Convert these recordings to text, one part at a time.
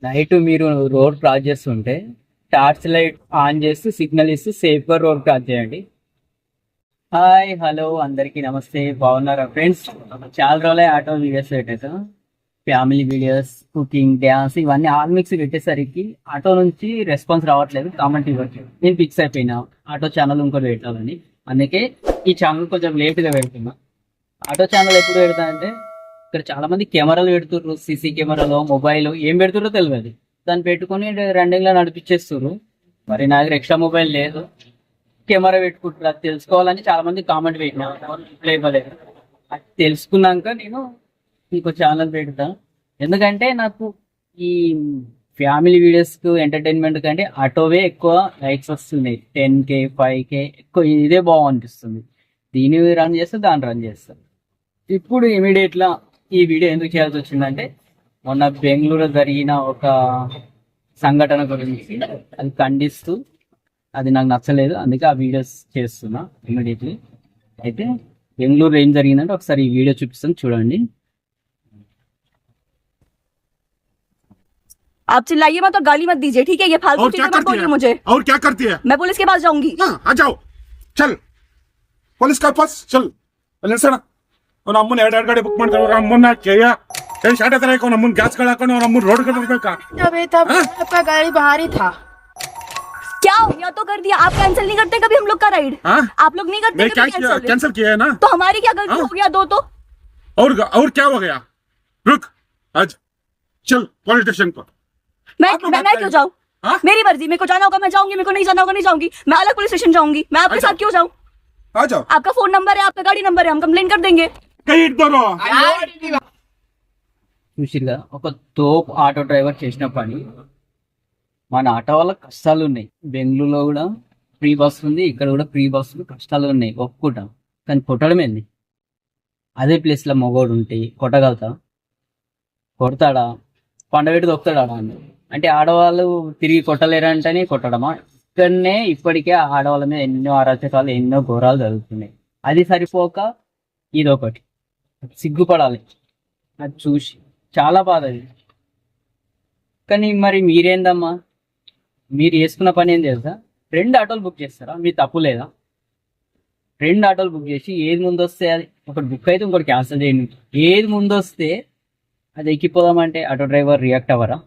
Night మీరు road cross చేస్తుంటే torch light on చేస్తూ సిగ్నల్ ఇస్తూ సేఫ్గా రోడ్ క్రాస్ చేయండి. హాయ్ హలో అందరికీ నమస్తే, బాగున్నారా ఫ్రెండ్స్? చాలా రోజులే ఆటో వీడియోస్ పెట్టేసాం. ఫ్యామిలీ వీడియోస్, కుకింగ్, డ్యాన్స్ ఇవన్నీ ఆల్ మిక్స్ పెట్టేసరికి ఆటో నుంచి రెస్పాన్స్ రావట్లేదు, కామెంట్ ఇవ్వట్లేదు. నేను ఫిక్స్ అయిపోయినా ఆటో ఛానల్ ఇంకోటి పెట్టాలని. అందుకే ఈ ఛానల్ కొంచెం లేట్గా పెడుతున్నా. ఆటో ఛానల్ ఎప్పుడు పెడతా అంటే, ఇక్కడ చాలా మంది కెమెరాలు పెడుతుర్రు, సీసీ కెమెరాలో మొబైల్ ఏం పెడుతుర్రో తెలియదు, దాన్ని పెట్టుకుని రన్నింగ్ లో నడిపించేస్తుర్రు. మరి నా దగ్గర ఎక్స్ట్రా మొబైల్ లేదు, కెమెరా పెట్టుకుంటారు. అది తెలుసుకోవాలని చాలా మంది కామెంట్ పెట్టినా, రిప్లై ఇవ్వలేదు. అది తెలుసుకున్నాక నేను ఇంకో ఛానల్ పెడతాను. ఎందుకంటే నాకు ఈ ఫ్యామిలీ వీడియోస్ కు ఎంటర్టైన్మెంట్ కంటే ఆటోవే ఎక్కువ లైక్స్ వస్తున్నాయి. 10K 5K ఎక్కువ ఇదే బాగనిపిస్తుంది. దీన్ని రన్ చేస్తే దాన్ని రన్ చేస్తాను. ఇప్పుడు ఇమీడియట్లా ఈ వీడియో ఎందుకు చేయాల్సి వచ్చిందంటే, మొన్న బెంగళూరు జరిగిన ఒక సంఘటన గురించి అది ఖండిస్తూ, అది నాకు నచ్చలేదు, అందుకే ఆ వీడియోస్ చేస్తున్నా ఇమీడియట్లీ. అయితే బెంగళూరు ఏం జరిగిందంటే ఒకసారి ఈ వీడియో చూపిస్తాను, చూడండి. आप चिल्लाइए मत और गाली मत दीजिए, ठीक है? ये फालतू चीजें मत बोलिए मुझे। और क्या करती है? मैं पुलिस के पास जाऊंगी। आ जाओ, चल पुलिस का पास चल. ನಿಲ್ಸೋಣ. ಅವ್ನ ಅಮ್ಮನ ಎರಡು ಬುಕ್ ಮಾಡ್ತಾರೆ. ಅವ್ರ ಅಮ್ಮನ ಕೇಯ ಏನ್ ಶಾಟ್ ಹತ್ರ ಅವ್ನ ಅಮ್ಮನ ಗ್ಯಾಸ್ ಗಳು ಹಾಕೊಂಡು ಅವ್ರ ಅಮ್ಮನ ರೋಡ್ ಕಡೆ ಇರ್ಬೇಕಾ? तब आपका गाड़ी बाहर ही था। क्या हो गया तो कर दिया। आप कैंसिल नहीं करते कभी हम लोग का राइड? आप लोग नहीं करते मैं क्या कैंसिल किया है ना, तो हमारी क्या गलती हो गया? दो तो और क्या हो गया? रुक, आज चल पुलिस स्टेशन को. मैं क्यों जाऊँ? मेरी मर्जी, मेरे को जाना होगा मैं जाऊंगी, मेरे को नहीं जाना होगा नहीं जाऊंगी। मैं अलग पुलिस स्टेशन जाऊंगी। मैं आपके साथ क्यों जाऊँ? आ जाओ. आपका फोन नंबर है, आपका गाड़ी नंबर है, हम कंप्लेन कर देंगे। कहीं इधर చూసిరుగా, ఒక తోపు ఆటో డ్రైవర్ చేసిన పని. మన ఆటో వాళ్ళకి కష్టాలు ఉన్నాయి. బెంగళూరులో కూడా ఫ్రీ బస్ ఉంది, ఇక్కడ కూడా ఫ్రీ బస్సులు కష్టాలు ఉన్నాయి, ఒప్పుకుంటాం. కానీ కొట్టడం ఏంది? అదే ప్లేస్లో మగోడు ఉంటే కొట్టగలుగుతా? కొడతాడా? పండబెట్టి దొక్కుతాడా అంటే ఆడవాళ్ళు తిరిగి కొట్టలేరంటేనే కొట్టడమా? ఇక్కడనే ఇప్పటికే ఆడవాళ్ళ మీద ఎన్నో అరాచకాలు, ఎన్నో ఘోరాలు జరుగుతున్నాయి. అది సరిపోక ఇదొకటి, సిగ్గుపడాలి అది చూసి. చాలా బాధ అది. కానీ మరి మీరేందమ్మా, మీరు వేసుకున్న పని ఏం తెలుసా? 2 ఆటోలు బుక్ చేస్తారా? మీ తప్పు లేదా? 2 ఆటోలు బుక్ చేసి ఏది ముందు వస్తే అది ఒకటి బుక్ అయితే ఇంకోటి క్యాన్సిల్ చేయండి. ఏది ముందు వస్తే అది ఎక్కిపోదామంటే ఆటో డ్రైవర్ రియాక్ట్ అవ్వరా?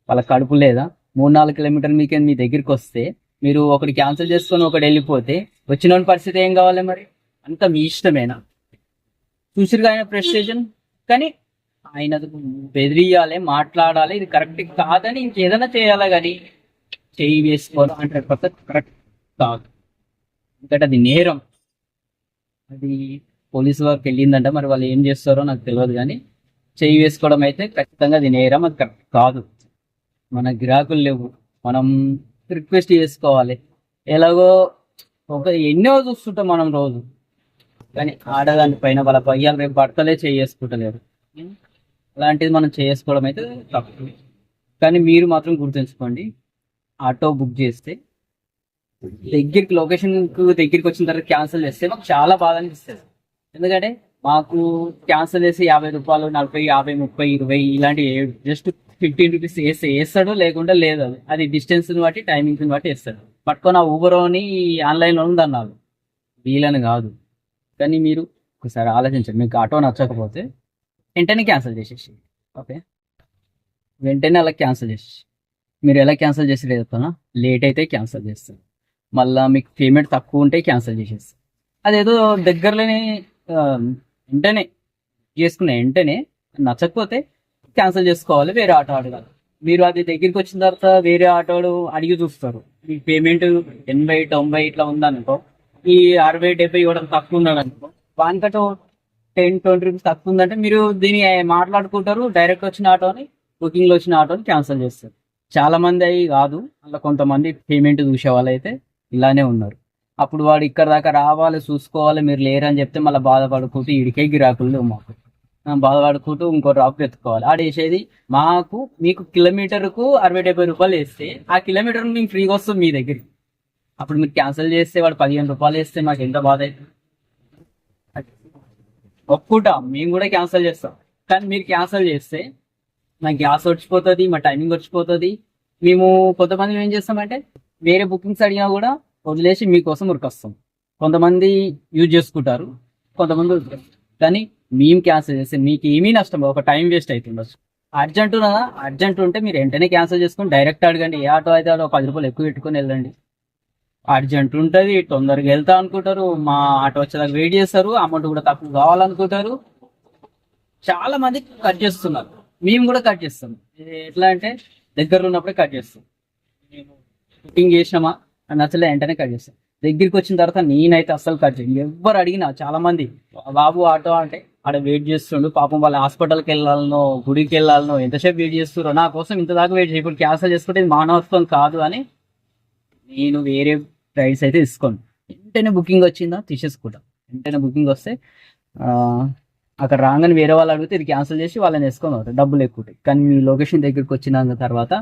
వాళ్ళ కడుపు లేదా? 3-4 కిలోమీటర్ల మీకు మీ దగ్గరికి వస్తే మీరు ఒకటి క్యాన్సిల్ చేసుకొని ఒకటి వెళ్ళిపోతే వచ్చిన పరిస్థితి ఏం కావాలి? మరి అంత మీ ఇష్టమేనా? చూసిరుగా ఆయన ఫ్రస్ట్రేషన్. కానీ ఆయన బెదిరియాలి, మాట్లాడాలి, ఇది కరెక్ట్ కాదని ఇంకేదైనా చేయాలి. కానీ చేయి వేసుకోవడం 100% కరెక్ట్ కాదు. ఎందుకంటే అది నేరం. అది పోలీసు వారికి వెళ్ళిందంట, మరి వాళ్ళు ఏం చేస్తారో నాకు తెలియదు. కానీ చేయి వేసుకోవడం అయితే ఖచ్చితంగా అది నేరం, అది కరెక్ట్ కాదు. మన గిరాకులు లేవు, మనం రిక్వెస్ట్ చేసుకోవాలి. ఎలాగో ఎన్నో చూస్తుంటాం మనం రోజు. కానీ ఆడదాని పైన వాళ్ళ పయ్యాలు రేపు భర్తలే చేసుకుంటలేరు. అలాంటిది మనం చేసుకోవడం అయితే తప్పు. కానీ మీరు మాత్రం గుర్తుంచుకోండి, ఆటో బుక్ చేస్తే దగ్గరికి లొకేషన్కు దగ్గరికి వచ్చిన తర్వాత క్యాన్సిల్ చేస్తే మాకు చాలా బాధ అనిపిస్తుంది. ఎందుకంటే మాకు క్యాన్సిల్ చేసి 50 రూపాయలు, 40, 50, 30, 20 ఇలాంటి జస్ట్ 15 రూపీస్ వేస్తాడు, లేకుండా లేదు. అది డిస్టెన్స్ని బట్టి, టైమింగ్స్ని బట్టి వేస్తాడు. పట్టుకొని ఆ ఊబరోని ఆన్లైన్లో ఉందన్నారు, వీలని కాదు. కానీ మీరు ఒకసారి ఆలోచించండి, మీకు ఆటో నచ్చకపోతే వెంటనే క్యాన్సిల్ చేసేసి, ఓకే? వెంటనే అలా క్యాన్సిల్ చేసేసి, మీరు ఎలా క్యాన్సిల్ చేసి చెప్తానా, లేట్ అయితే క్యాన్సిల్ చేస్తారు. మళ్ళీ మీకు పేమెంట్ తక్కువ ఉంటే క్యాన్సిల్ చేసేస్తారు. అదేదో దగ్గరలోనే వెంటనే చేసుకునే వెంటనే నచ్చకపోతే క్యాన్సిల్ చేసుకోవాలి, వేరే ఆటో అడగాలి. మీరు అది దగ్గరికి వచ్చిన తర్వాత వేరే ఆటోలు అడిగి చూస్తారు. మీ పేమెంట్ 80, 90 ఇట్లా ఉందనుకో, ఈ 60, 70 ఇవ్వడం తక్కువ ఉన్నాడు అనుకో, వానికటో 10, 20 రూపీస్ తక్కువ ఉందంటే మీరు దీన్ని మాట్లాడుకుంటారు. డైరెక్ట్ వచ్చిన ఆటోని, బుకింగ్లో వచ్చిన ఆటోని క్యాన్సిల్ చేస్తారు. చాలా మంది అవి కాదు, అలా కొంతమంది పేమెంట్ చూసే వాళ్ళు అయితే ఇలానే ఉన్నారు. అప్పుడు వాడు ఇక్కడ దాకా రావాలి, చూసుకోవాలి, మీరు లేరని చెప్తే మళ్ళీ బాధపడుకుంటూ ఇడికే గిరాకులు మాకు బాధపడుకుంటూ ఇంకో డ్రాప్ ఎత్తుకోవాలి. ఆడేసేది మాకు మీకు కిలోమీటర్కు 60-70 రూపాయలు వేస్తే ఆ కిలోమీటర్ మేము ఫ్రీగా వస్తాం మీ దగ్గరికి. అప్పుడు మీరు క్యాన్సిల్ చేస్తే వాడు 15 రూపాయలు వేస్తే మాకు ఎంత బాధ అవుతుంది. ఒప్పుకుంటాం, మేము కూడా క్యాన్సిల్ చేస్తాం. కానీ మీరు క్యాన్సిల్ చేస్తే మా గ్యాస్ వచ్చిపోతుంది, మా టైమింగ్ వచ్చిపోతుంది. మేము కొంతమంది ఏం చేస్తామంటే వేరే బుకింగ్స్ అడిగినా కూడా వదిలేసి మీకోసం ఉరికొస్తాం. కొంతమంది యూజ్ చేసుకుంటారు, కొంతమంది వదిలేస్తారు. కానీ మేము క్యాన్సిల్ చేస్తే మీకు ఏమీ నష్టం, ఒక టైం వేస్ట్ అవుతుండొచ్చు. అర్జెంట్ ఉన్నదా, అర్జెంట్ ఉంటే మీరు వెంటనే క్యాన్సిల్ చేసుకొని డైరెక్ట్ అడగండి. ఏ ఆటో అయితే ఆటో 10 రూపాయలు ఎక్కువ పెట్టుకొని వెళ్ళండి. అర్జెంట్ ఉంటుంది, తొందరగా వెళ్తా అనుకుంటారు, మా ఆటో వచ్చేదాకా వెయిట్ చేస్తారు, అమౌంట్ కూడా తక్కువ కావాలనుకుంటారు. చాలా మంది కట్ చేస్తున్నారు, మేము కూడా కట్ చేస్తాం. ఎట్లా అంటే దగ్గరలో ఉన్నప్పుడే కట్ చేస్తాం. మేము బుకింగ్ చేసినామా నచ్చలే వెంటనే కట్ చేస్తాం. దగ్గరికి వచ్చిన తర్వాత నేనైతే అస్సలు కట్ చేయను. ఎవరు అడిగినా చాలా మంది బాబు ఆటో అంటే ఆడ వెయిట్ చేస్తుండు, పాపం వాళ్ళ హాస్పిటల్కి వెళ్ళాలనో గుడికి వెళ్ళాలనో ఎంతసేపు వెయిట్ చేస్తున్నారు, నా కోసం ఇంత దాకా వెయిట్ చేయకుండా క్యాన్సిల్ చేసుకుంటే ఇది మానవత్వం కాదు అని నేను వేరే రైడ్స్ అయితే తీసుకోను. వెంటనే బుకింగ్ వచ్చిందా తీసేసుకుంటాం. వెంటనే బుకింగ్ వస్తే అక్కడ రాగానే వేరే వాళ్ళు అడిగితే ఇది క్యాన్సిల్ చేసి వాళ్ళని వేసుకొని అవుతారు, డబ్బులు ఎక్కువ ఉంటాయి. కానీ మీ లొకేషన్ దగ్గరికి వచ్చిన తర్వాత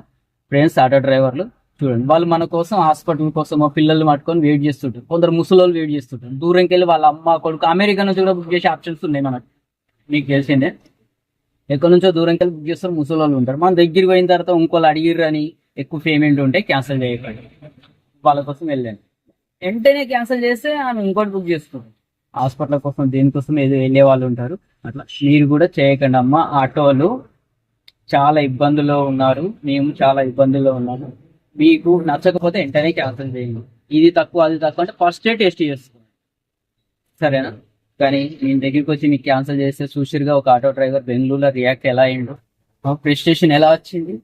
ఫ్రెండ్స్ ఆటో డ్రైవర్లు చూడండి, వాళ్ళు మన కోసం హాస్పిటల్ కోసం మా పిల్లలు పట్టుకొని వెయిట్ చేస్తుంటారు. కొందరు ముసలోళ్ళు వెయిట్ చేస్తుంటారు. దూరంకి వెళ్ళి వాళ్ళ అమ్మ కొడుకు అమెరికా నుంచి కూడా బుక్ చేసే ఆప్షన్స్ ఉన్నాయి మనకు, మీకు తెలిసిందే. ఎక్కడి నుంచో దూరంకి వెళ్ళి బుక్ చేస్తారు, ముసలోళ్ళు ఉంటారు. మన దగ్గరికి పోయిన తర్వాత ఇంకోళ్ళు అడిగిర్రు అని ఎక్కువ పేమెంట్ ఉంటే క్యాన్సిల్ చేయకండి, వాళ్ళ కోసం వెళ్ళండి. వెంటనే క్యాన్సిల్ చేస్తే ఆమె ఇంకోటి బుక్ చేసుకుంటారు. హాస్పిటల్ కోసం దేనికోసం ఏదో వెళ్ళే వాళ్ళు ఉంటారు. అట్లా మీరు కూడా చేయకండి అమ్మ. ఆటోలు చాలా ఇబ్బందుల్లో ఉన్నారు, మేము చాలా ఇబ్బందుల్లో ఉన్నాము. మీకు నచ్చకపోతే వెంటనే క్యాన్సిల్ చేయండి. ఇది తక్కువ అది తక్కువ అంటే ఫస్టే టెస్ట్ చేసుకోండి, సరేనా? కానీ నేను దగ్గరికి వచ్చి మీకు క్యాన్సిల్ చేస్తే చూసిరుగా ఒక ఆటో డ్రైవర్ బెంగళూరులో రియాక్ట్ ఎలా అయ్యిండు, ప్రెస్టేషన్ ఎలా వచ్చింది.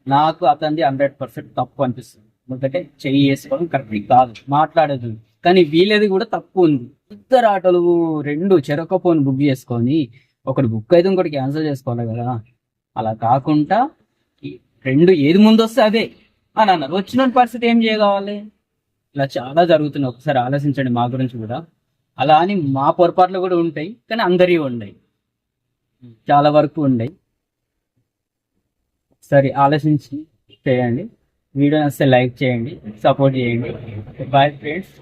నాకు అతనిది 100% తప్పు అనిపిస్తుంది. ఎందుకంటే చెయ్యి వేసుకోవడం కరెక్ట్ కాదు, మాట్లాడదు. కానీ వీళ్ళది కూడా తప్పు ఉంది. ఇద్దరు ఆటోలు 2 చెరొక ఫోన్ బుక్ చేసుకొని ఒకటి బుక్ అయితే ఇంకోటి క్యాన్సిల్ చేసుకోవాలి కదా. అలా కాకుండా 2 ఏది ముందు వస్తే అదే అని అన్నారు. వచ్చిన పరిస్థితి ఏం చేయగవాలి? ఇలా చాలా జరుగుతున్నాయి. ఒకసారి ఆలోచించండి మా గురించి కూడా. అలా అని మా పొరపాట్లు కూడా ఉంటాయి, కానీ అందరివి ఉన్నాయి, చాలా వరకు ఉన్నాయి. సరే ఆలోచించి చేయండి. వీడియో నచ్చితే లైక్ చేయండి, సపోర్ట్ చేయండి. Bye friends.